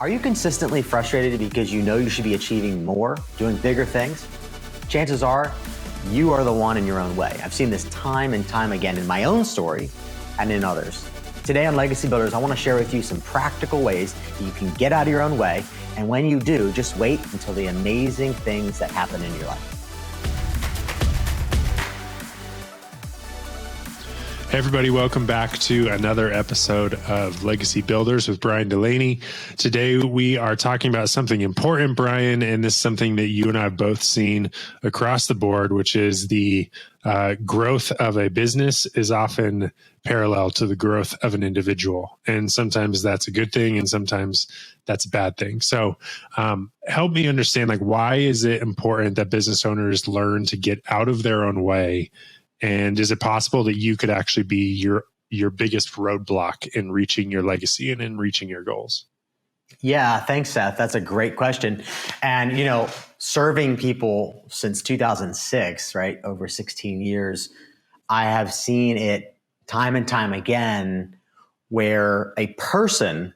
Are you consistently frustrated because you know you should be achieving more, doing bigger things? Chances are you are the one in your own way. I've seen this time and time again in my own story and in others. Today on Legacy Builders, I want to share with you some practical ways that you can get out of your own way. And when you do, just wait until the amazing things that happen in your life. Hey everybody, welcome back to another episode of Legacy Builders with Bryan Dulaney. Today we are talking about something important, Bryan, and this is something that you and I have both seen across the board, which is the growth of a business is often parallel to the growth of an individual. And sometimes that's a good thing and sometimes that's a bad thing. So help me understand, why is it important that business owners learn to get out of their own way? And is it possible that you could actually be your biggest roadblock in reaching your legacy and in reaching your goals? Yeah, thanks, Seth. That's a great question. And, serving people since 2006, right, over 16 years, I have seen it time and time again where a person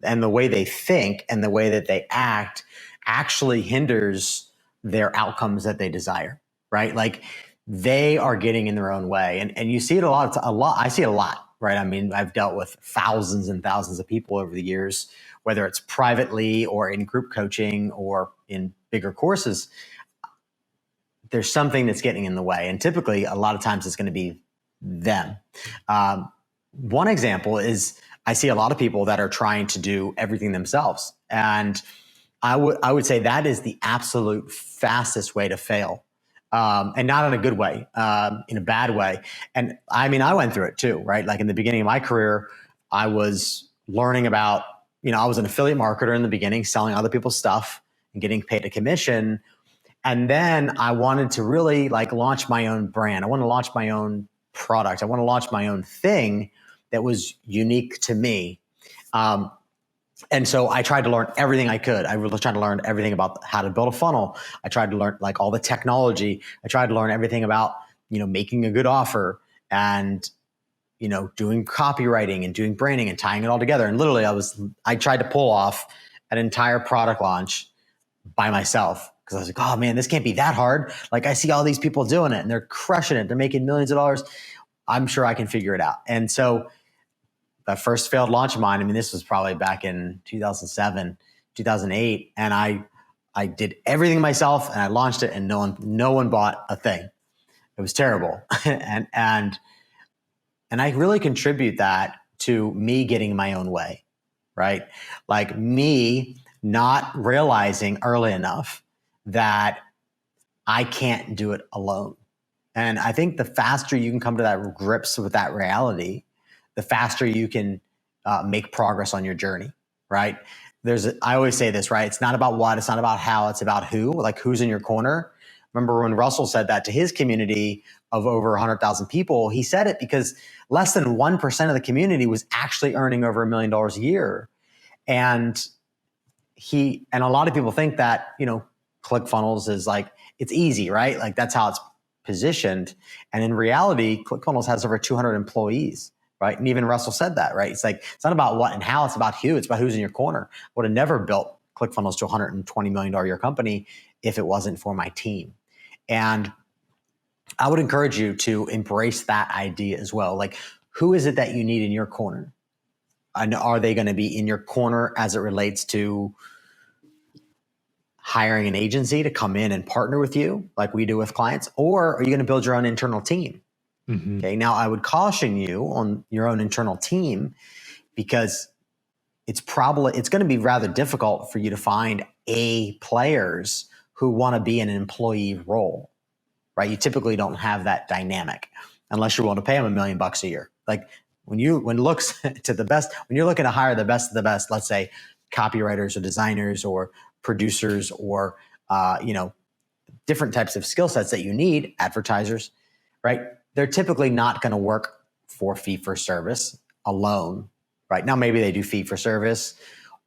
and the way they think and the way that they act actually hinders their outcomes that they desire, right? Like, they are getting in their own way. And you see it a lot. I see it a lot, right? I mean, I've dealt with thousands and thousands of people over the years, whether it's privately or in group coaching or in bigger courses. There's something that's getting in the way. And typically, a lot of times it's going to be them. One example is I see a lot of people that are trying to do everything themselves. And I would say that is the absolute fastest way to fail. And not in a good way, in a bad way. And I mean, I went through it too, right? Like in the beginning of my career, I was learning about, I was an affiliate marketer in the beginning, selling other people's stuff and getting paid a commission. And then I wanted to really launch my own brand. I want to launch my own product. I want to launch my own thing that was unique to me. And so I tried to learn everything I could. I really tried to learn everything about how to build a funnel. I tried to learn all the technology. I tried to learn everything about, making a good offer and, doing copywriting and doing branding and tying it all together. And literally I tried to pull off an entire product launch by myself because I was like, oh man, this can't be that hard. I see all these people doing it and they're crushing it. They're making millions of dollars. I'm sure I can figure it out. And so that first failed launch of mine, this was probably back in 2007, 2008. And I did everything myself and I launched it and no one bought a thing. It was terrible. and I really contribute that to me getting my own way, right? Like me not realizing early enough that I can't do it alone. And I think the faster you can come to that grips with that reality, the faster you can make progress on your journey, right? I always say this, right? It's not about what, it's not about how, it's about who, who's in your corner. Remember when Russell said that to his community of over 100,000 people, he said it because less than 1% of the community was actually earning over $1 million a year. And a lot of people think that, ClickFunnels is it's easy, right? That's how it's positioned. And in reality, ClickFunnels has over 200 employees. Right. And even Russell said that, right? It's it's not about what and how, it's about who. It's about who's in your corner. I would have never built ClickFunnels to a $120 million a year company if it wasn't for my team. And I would encourage you to embrace that idea as well. Who is it that you need in your corner? And are they going to be in your corner as it relates to hiring an agency to come in and partner with you like we do with clients? Or are you going to build your own internal team? Mm-hmm. Okay. Now I would caution you on your own internal team because it's going to be rather difficult for you to find A players who want to be in an employee role, right? You typically don't have that dynamic unless you're willing to pay them $1 million a year. When you're looking to hire the best of the best, let's say copywriters or designers or producers or, different types of skill sets that you need, advertisers, right? They're typically not going to work for fee for service alone, right? Now, maybe they do fee for service,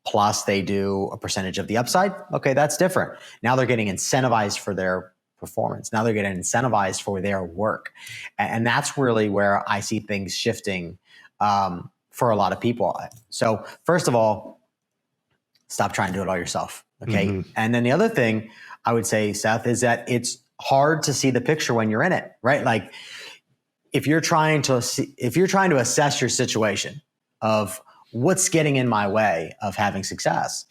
plus they do a percentage of the upside. Okay, that's different. Now they're getting incentivized for their performance. Now they're getting incentivized for their work. And that's really where I see things shifting for a lot of people. So first of all, stop trying to do it all yourself. Okay. And then the other thing I would say, Seth, is that it's hard to see the picture when you're in it, right? Like if you're trying to assess your situation of what's getting in my way of having success,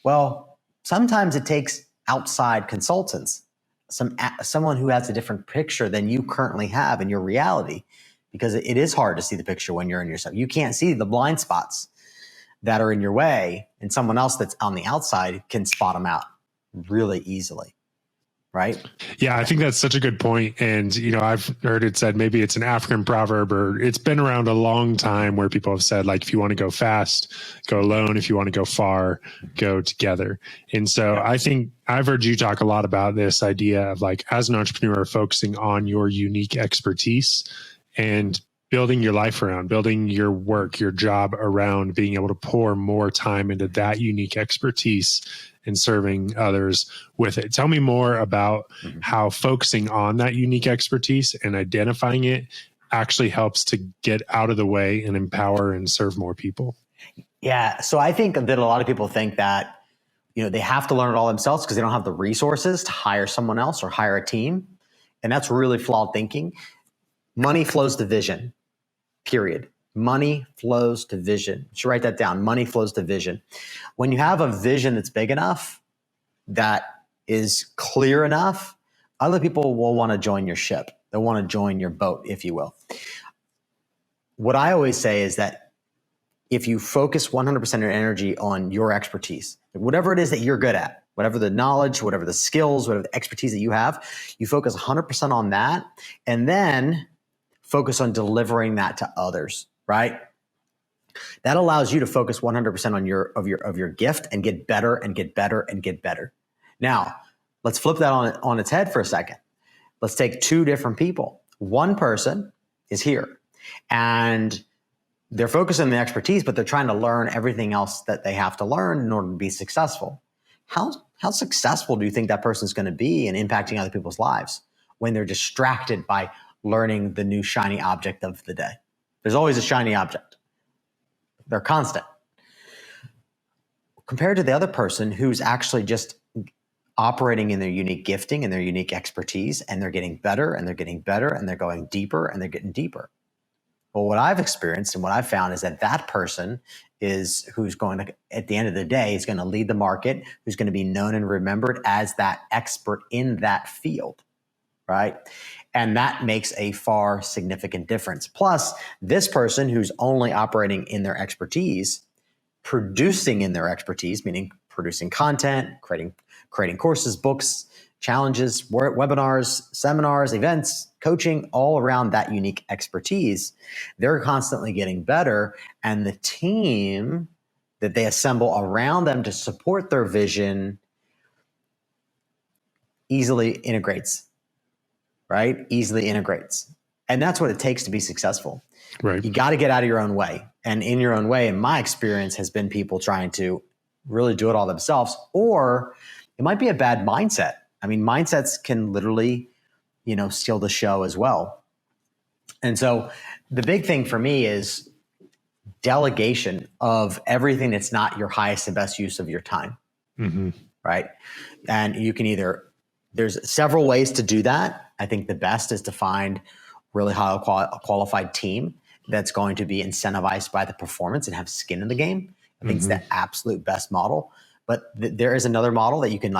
well, sometimes it takes outside consultants, someone who has a different picture than you currently have in your reality, because it is hard to see the picture when you're in yourself. You can't see the blind spots that are in your way, and someone else that's on the outside can spot them out really easily. Right? Yeah, I think that's such a good point. And, I've heard it said, maybe it's an African proverb, or it's been around a long time, where people have said, like, if you want to go fast, go alone. If you want to go far, go together. And so I think I've heard you talk a lot about this idea of, like, as an entrepreneur, focusing on your unique expertise and building your life around, building your work, your job around being able to pour more time into that unique expertise and serving others with it. Tell me more about how focusing on that unique expertise and identifying it actually helps to get out of the way and empower and serve more people. Yeah. So I think that a lot of people think that, they have to learn it all themselves because they don't have the resources to hire someone else or hire a team. And that's really flawed thinking. Money flows to vision, period. Money flows to vision. You should write that down. Money flows to vision. When you have a vision that's big enough, that is clear enough, other people will want to join your ship. They'll want to join your boat, if you will. What I always say is that if you focus 100% of your energy on your expertise, whatever it is that you're good at, whatever the knowledge, whatever the skills, whatever the expertise that you have, you focus 100% on that, and then focus on delivering that to others. Right? That allows you to focus 100% on your gift and get better and get better and get better. Now, let's flip that on its head for a second. Let's take two different people. One person is here and they're focused on the expertise, but they're trying to learn everything else that they have to learn in order to be successful. How successful do you think that person's going to be in impacting other people's lives when they're distracted by learning the new shiny object of the day? There's always a shiny object. They're constant. Compared to the other person who's actually just operating in their unique gifting and their unique expertise, and they're getting better and they're getting better and they're going deeper and they're getting deeper. Well, what I've experienced and what I've found is that person is who's going to, at the end of the day, is going to lead the market, who's going to be known and remembered as that expert in that field, right? And that makes a far significant difference. Plus, this person who's only operating in their expertise, producing in their expertise, meaning producing content, creating courses, books, challenges, webinars, seminars, events, coaching, all around that unique expertise, they're constantly getting better. And the team that they assemble around them to support their vision easily integrates. Right? Easily integrates. And that's what it takes to be successful. Right. You got to get out of your own way. And in your own way, in my experience, has been people trying to really do it all themselves, or it might be a bad mindset. I mean, mindsets can literally, steal the show as well. And so the big thing for me is delegation of everything that's not your highest and best use of your time. Right? And you can there's several ways to do that. I think the best is to find really highly qualified team that's going to be incentivized by the performance and have skin in the game. I think it's the absolute best model. But there is another model that you can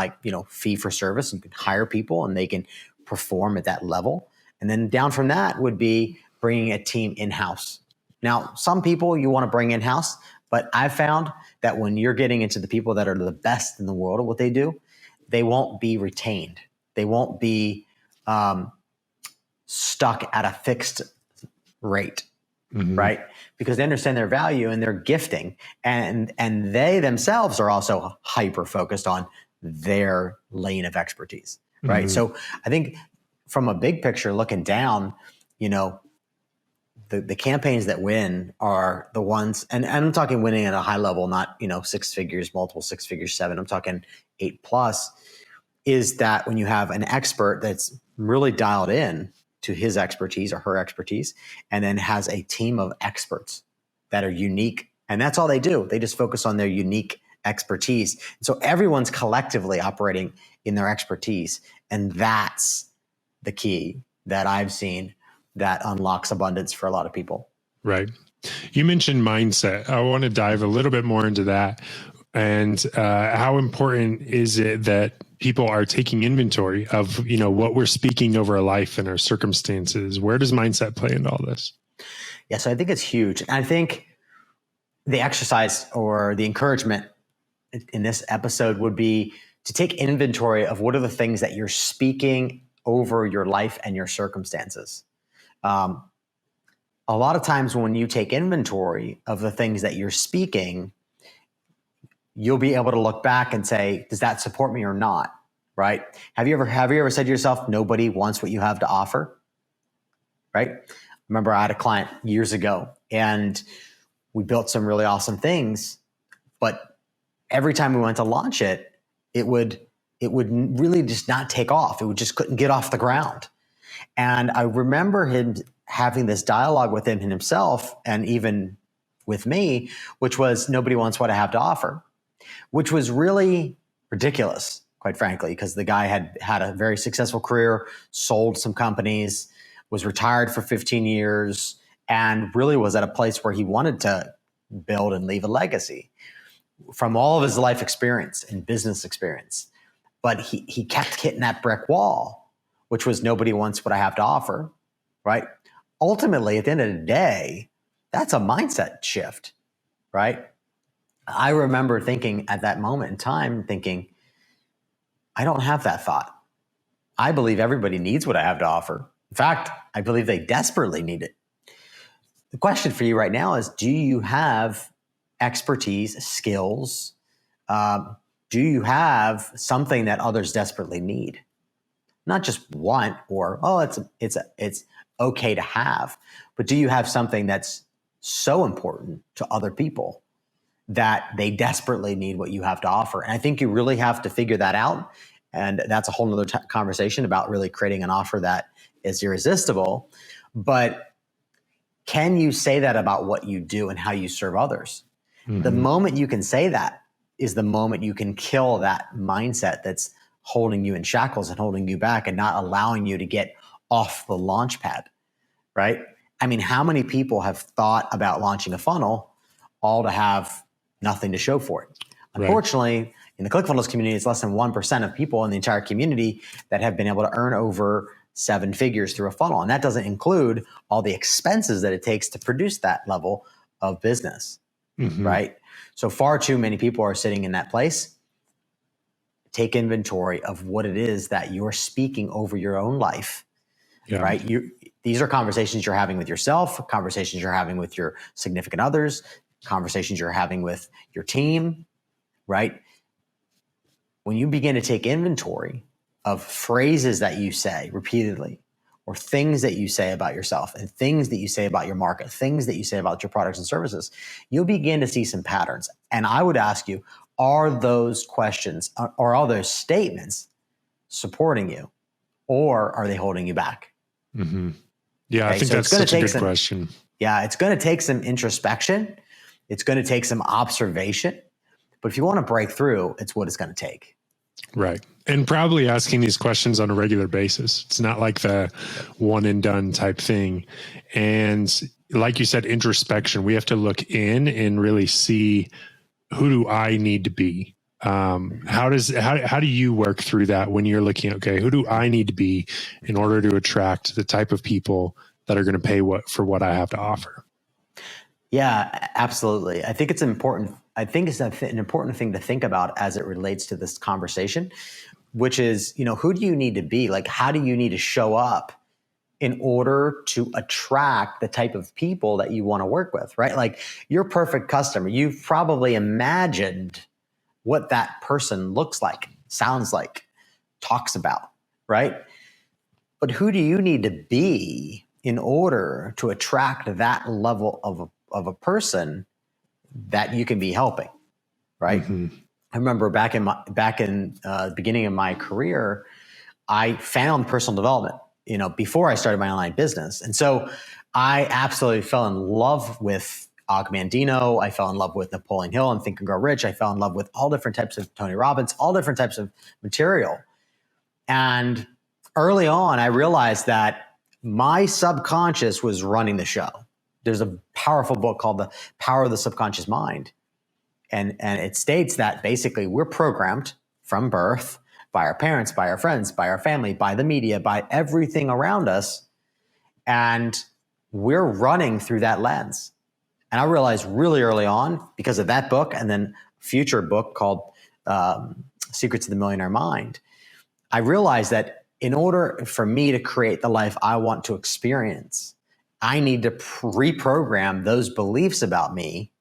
fee for service. You can hire people and they can perform at that level. And then down from that would be bringing a team in-house. Now, some people you want to bring in-house, but I've found that when you're getting into the people that are the best in the world at what they do, they won't be retained. They won't be stuck at a fixed rate, right? Because they understand their value and their gifting, and they themselves are also hyper focused on their lane of expertise, right? So I think from a big picture, looking down, the campaigns that win are the ones, and I'm talking winning at a high level, not six figures, multiple six figures, seven. I'm talking 8+. Is that when you have an expert that's really dialed in to his expertise or her expertise, and then has a team of experts that are unique. And that's all they do. They just focus on their unique expertise. So everyone's collectively operating in their expertise. And that's the key that I've seen that unlocks abundance for a lot of people. Right. You mentioned mindset. I want to dive a little bit more into that. And how important is it that people are taking inventory of, what we're speaking over our life and our circumstances? Where does mindset play into all this? Yeah, so I think it's huge. And I think the exercise or the encouragement in this episode would be to take inventory of what are the things that you're speaking over your life and your circumstances. A lot of times when you take inventory of the things that you're speaking, you'll be able to look back and say, does that support me or not? Right? Have you ever said to yourself, nobody wants what you have to offer? Right? Remember, I had a client years ago and we built some really awesome things, but every time we went to launch it, it would really just not take off. It would just couldn't get off the ground. And I remember him having this dialogue with him and himself, and even with me, which was nobody wants what I have to offer, which was really ridiculous, quite frankly, because the guy had a very successful career, sold some companies, was retired for 15 years, and really was at a place where he wanted to build and leave a legacy from all of his life experience and business experience. But he kept hitting that brick wall, which was nobody wants what I have to offer, right? Ultimately, at the end of the day, that's a mindset shift, right? I remember thinking at that moment in time, I don't have that thought. I believe everybody needs what I have to offer. In fact, I believe they desperately need it. The question for you right now is, do you have expertise, skills? Do you have something that others desperately need? Not just want or, it's okay to have, but do you have something that's so important to other people that they desperately need what you have to offer? And I think you really have to figure that out. And that's a whole nother conversation about really creating an offer that is irresistible. But can you say that about what you do and how you serve others? Mm-hmm. The moment you can say that is the moment you can kill that mindset that's holding you in shackles and holding you back and not allowing you to get off the launch pad, right? I mean, how many people have thought about launching a funnel all to have nothing to show for it? Unfortunately, in the ClickFunnels community, it's less than 1% of people in the entire community that have been able to earn over 7 figures through a funnel. And that doesn't include all the expenses that it takes to produce that level of business, right? So far too many people are sitting in that place. Take inventory of what it is that you're speaking over your own life, right? These are conversations you're having with yourself, conversations you're having with your significant others, conversations you're having with your team, right? When you begin to take inventory of phrases that you say repeatedly, or things that you say about yourself and things that you say about your market, things that you say about your products and services, you'll begin to see some patterns. And I would ask you, are those questions or are those statements supporting you, or are they holding you back? Mm-hmm. Yeah, okay, I think that's such a good question. Yeah, it's going to take some introspection. It's going to take some observation. But if you want to break through, it's what it's going to take. Right. And probably asking these questions on a regular basis. It's not like the one and done type thing. And like you said, introspection, we have to look in and really see, who do I need to be? How do you work through that when you're looking at, okay, who do I need to be in order to attract the type of people that are going to pay for what I have to offer? Yeah, absolutely. I think it's important. I think it's an important thing to think about as it relates to this conversation, which is, who do you need to be? Like, how do you need to show up in order to attract the type of people that you want to work with, right? Like your perfect customer, you've probably imagined what that person looks like, sounds like, talks about, right? But who do you need to be in order to attract that level of a person that you can be helping, right? Mm-hmm. I remember back in the beginning of my career, I found personal development, before I started my online business. And so I absolutely fell in love with Og Mandino. I fell in love with Napoleon Hill and Think and Grow Rich. I fell in love with all different types of Tony Robbins, all different types of material. And early on, I realized that my subconscious was running the show. There's a powerful book called The Power of the Subconscious Mind. And it states that basically we're programmed from birth by our parents, by our friends, by our family, by the media, by everything around us. And we're running through that lens. And I realized really early on, because of that book and then a future book called Secrets of the Millionaire Mind, I realized that in order for me to create the life I want to experience, I need to reprogram those beliefs about me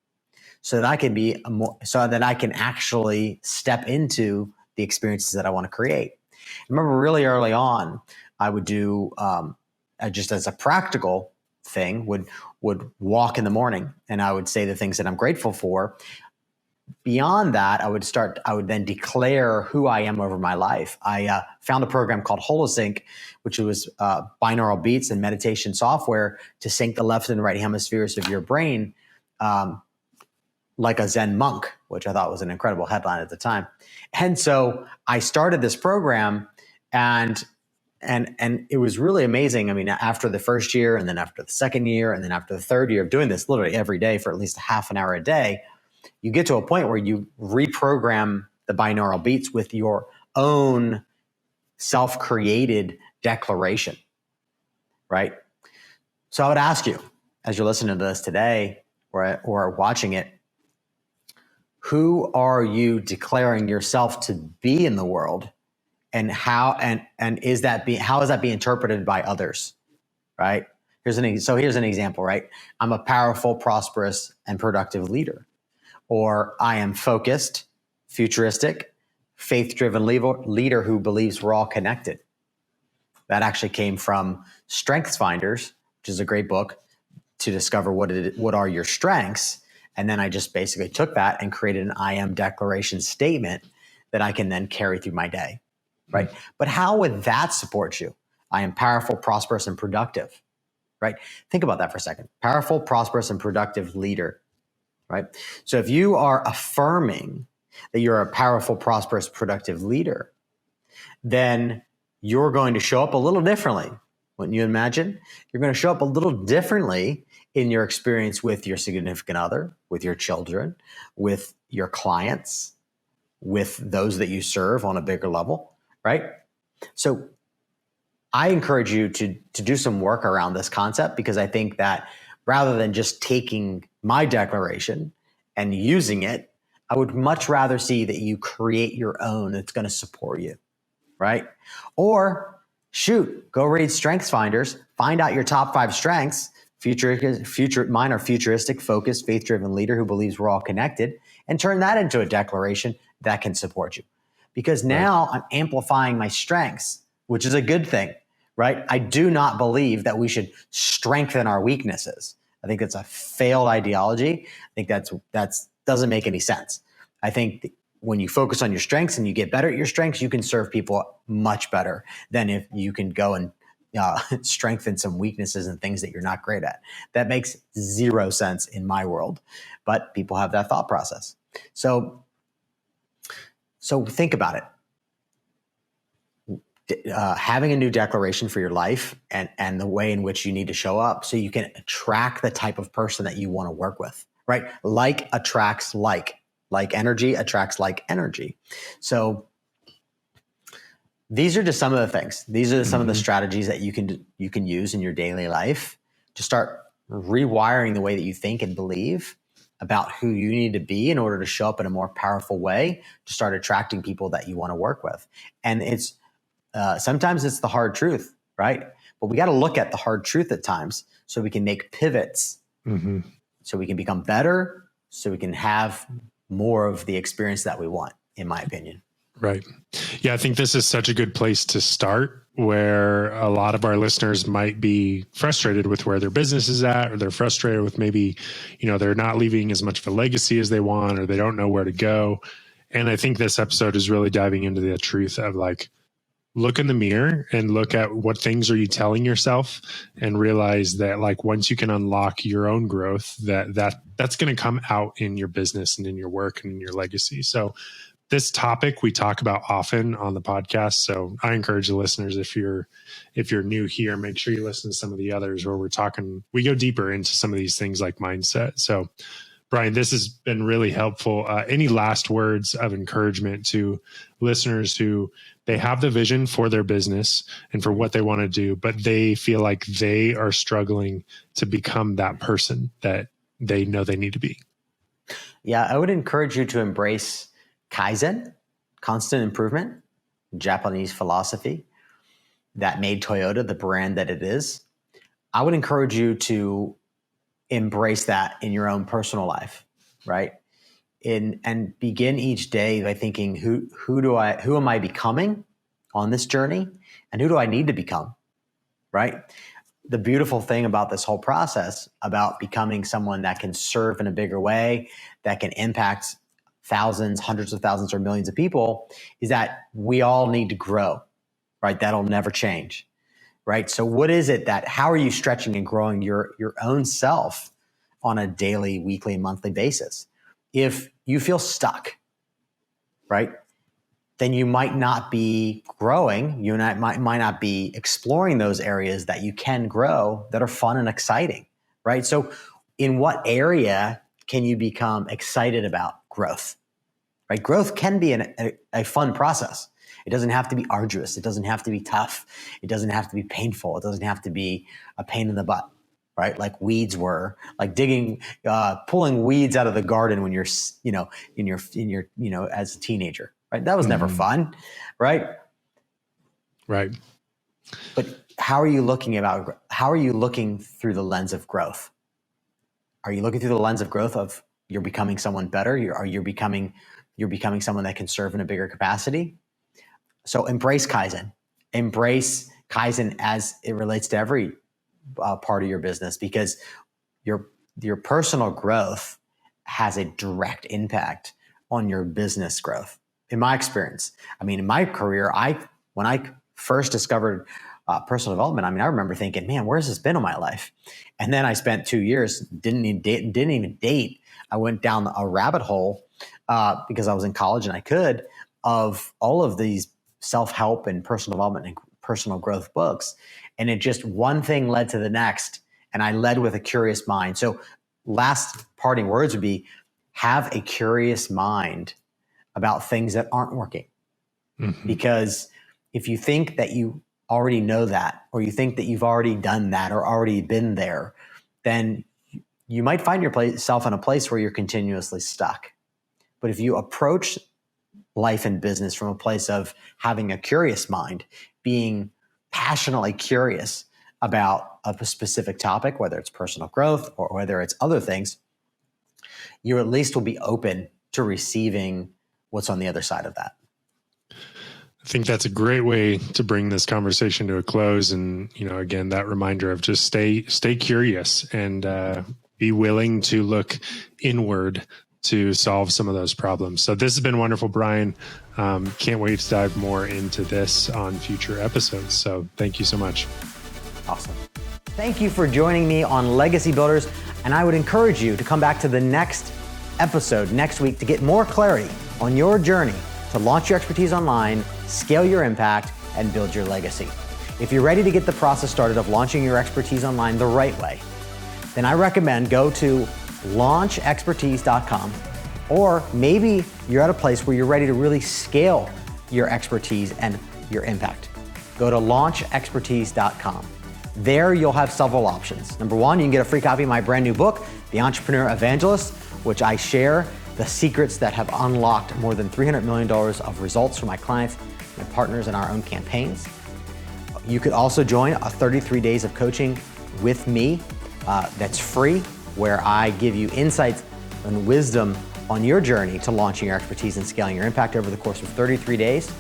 so that I can actually step into the experiences that I want to create. I remember really early on, I would do just as a practical thing, would walk in the morning and I would say the things that I'm grateful for. Beyond that, I would then declare who I am over my life. I found a program called Holosync, which was binaural beats and meditation software to sync the left and right hemispheres of your brain, like a Zen monk, which I thought was an incredible headline at the time. And so I started this program, and it was really amazing. I mean, after the first year, and then after the second year, and then after the third year of doing this literally every day for at least a half an hour a day, you get to a point where you reprogram the binaural beats with your own self-created declaration, right? So I would ask you, as you're listening to this today or watching it, who are you declaring yourself to be in the world, and how is that being interpreted by others, right? Here's an example, right? I'm a powerful, prosperous, and productive leader. Or I am focused, futuristic, faith-driven leader who believes we're all connected. That actually came from Strengths Finders, which is a great book to discover what are your strengths. And then I just basically took that and created an I am declaration statement that I can then carry through my day, right? Mm-hmm. But how would that support you? I am powerful, prosperous, and productive, right? Think about that for a second. Powerful, prosperous, and productive leader. Right. So if you are affirming that you're a powerful, prosperous, productive leader, then you're going to show up a little differently. Wouldn't you imagine? You're going to show up a little differently in your experience with your significant other, with your children, with your clients, with those that you serve on a bigger level, right? So I encourage you to do some work around this concept, because I think that rather than just taking my declaration and using it, I would much rather see that you create your own that's going to support you, right? Or go read Strengths Finders, find out your top 5 strengths. Mine are futuristic, focused, faith-driven leader who believes we're all connected, and turn that into a declaration that can support you. Because now I'm amplifying my strengths, which is a good thing, right? I do not believe that we should strengthen our weaknesses. I think that's a failed ideology. I think that's doesn't make any sense. I think when you focus on your strengths and you get better at your strengths, you can serve people much better than if you can go and strengthen some weaknesses and things that you're not great at. That makes zero sense in my world, but people have that thought process. So think about it. Having a new declaration for your life and the way in which you need to show up so you can attract the type of person that you want to work with, right? Like attracts like energy attracts like energy. So these are just some of the things. These are some of the strategies that you can use in your daily life to start rewiring the way that you think and believe about who you need to be in order to show up in a more powerful way to start attracting people that you want to work with. And it's sometimes it's the hard truth, right? But we got to look at the hard truth at times so we can make pivots, so we can become better, so we can have more of the experience that we want, in my opinion. Right. Yeah, I think this is such a good place to start, where a lot of our listeners might be frustrated with where their business is at, or they're frustrated with maybe, they're not leaving as much of a legacy as they want, or they don't know where to go. And I think this episode is really diving into the truth of look in the mirror and look at what things are you telling yourself, and realize that like once you can unlock your own growth, that's going to come out in your business and in your work and in your legacy. So this topic we talk about often on the podcast. So I encourage the listeners, if you're new here, make sure you listen to some of the others where we go deeper into some of these things like mindset. So Bryan, this has been really helpful. Any last words of encouragement to listeners who they have the vision for their business and for what they want to do, but they feel like they are struggling to become that person that they know they need to be? Yeah, I would encourage you to embrace Kaizen, constant improvement, Japanese philosophy that made Toyota the brand that it is. I would encourage you to embrace that in your own personal life, right? And begin each day by thinking, who am I becoming on this journey, and who do I need to become, right? The beautiful thing about this whole process, about becoming someone that can serve in a bigger way, that can impact thousands, hundreds of thousands, or millions of people, is that we all need to grow, right? That'll never change, right? So what is it how are you stretching and growing your own self on a daily, weekly, and monthly basis? If you feel stuck, right, then you might not be growing. You might not be exploring those areas that you can grow that are fun and exciting, right? So in what area can you become excited about growth, right? Growth can be a fun process. It doesn't have to be arduous. It doesn't have to be tough. It doesn't have to be painful. It doesn't have to be a pain in the butt, right? Like weeds were, like pulling weeds out of the garden when you're, as a teenager, right? That was never fun, right? Right. But how are you looking through the lens of growth? Are you looking through the lens of growth of you're becoming someone better? You're becoming someone that can serve in a bigger capacity? So embrace Kaizen. Embrace Kaizen as it relates to every part of your business, because your personal growth has a direct impact on your business growth. In my experience, in my career, when I first discovered personal development, I remember thinking, man, where's this been in my life? And then I spent 2 years, didn't even date. I went down a rabbit hole because I was in college and I could, of all of these self-help and personal development and personal growth books. And it just, one thing led to the next. And I led with a curious mind. So last parting words would be, have a curious mind about things that aren't working. Mm-hmm. Because if you think that you already know that, or you think that you've already done that or already been there, then you might find yourself in a place where you're continuously stuck. But if you approach life and business from a place of having a curious mind, being passionately curious about a specific topic, whether it's personal growth or whether it's other things, you at least will be open to receiving what's on the other side of that. I think that's a great way to bring this conversation to a close. And, again, that reminder of just stay curious and be willing to look inward to solve some of those problems. So this has been wonderful, Bryan. Can't wait to dive more into this on future episodes. So thank you so much. Awesome. Thank you for joining me on Legacy Builders. And I would encourage you to come back to the next episode next week to get more clarity on your journey to launch your expertise online, scale your impact, and build your legacy. If you're ready to get the process started of launching your expertise online the right way, then I recommend go to launchexpertise.com, or maybe you're at a place where you're ready to really scale your expertise and your impact. Go to launchexpertise.com. There you'll have several options. Number one, you can get a free copy of my brand new book, The Entrepreneur Evangelist, which I share the secrets that have unlocked more than $300 million of results for my clients and partners in our own campaigns. You could also join a 33 days of coaching with me that's free, where I give you insights and wisdom on your journey to launching your expertise and scaling your impact over the course of 33 days.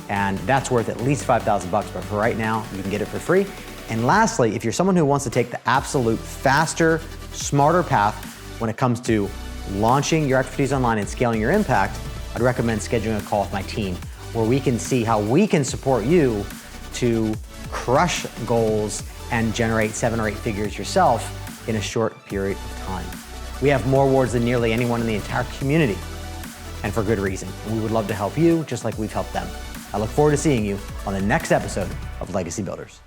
And that's worth at least $5,000, but for right now, you can get it for free. And lastly, if you're someone who wants to take the absolute faster, smarter path when it comes to launching your expertise online and scaling your impact, I'd recommend scheduling a call with my team, where we can see how we can support you to crush goals and generate 7 or 8 figures yourself in a short period of time. We have more awards than nearly anyone in the entire community, and for good reason. And we would love to help you just like we've helped them. I look forward to seeing you on the next episode of Legacy Builders.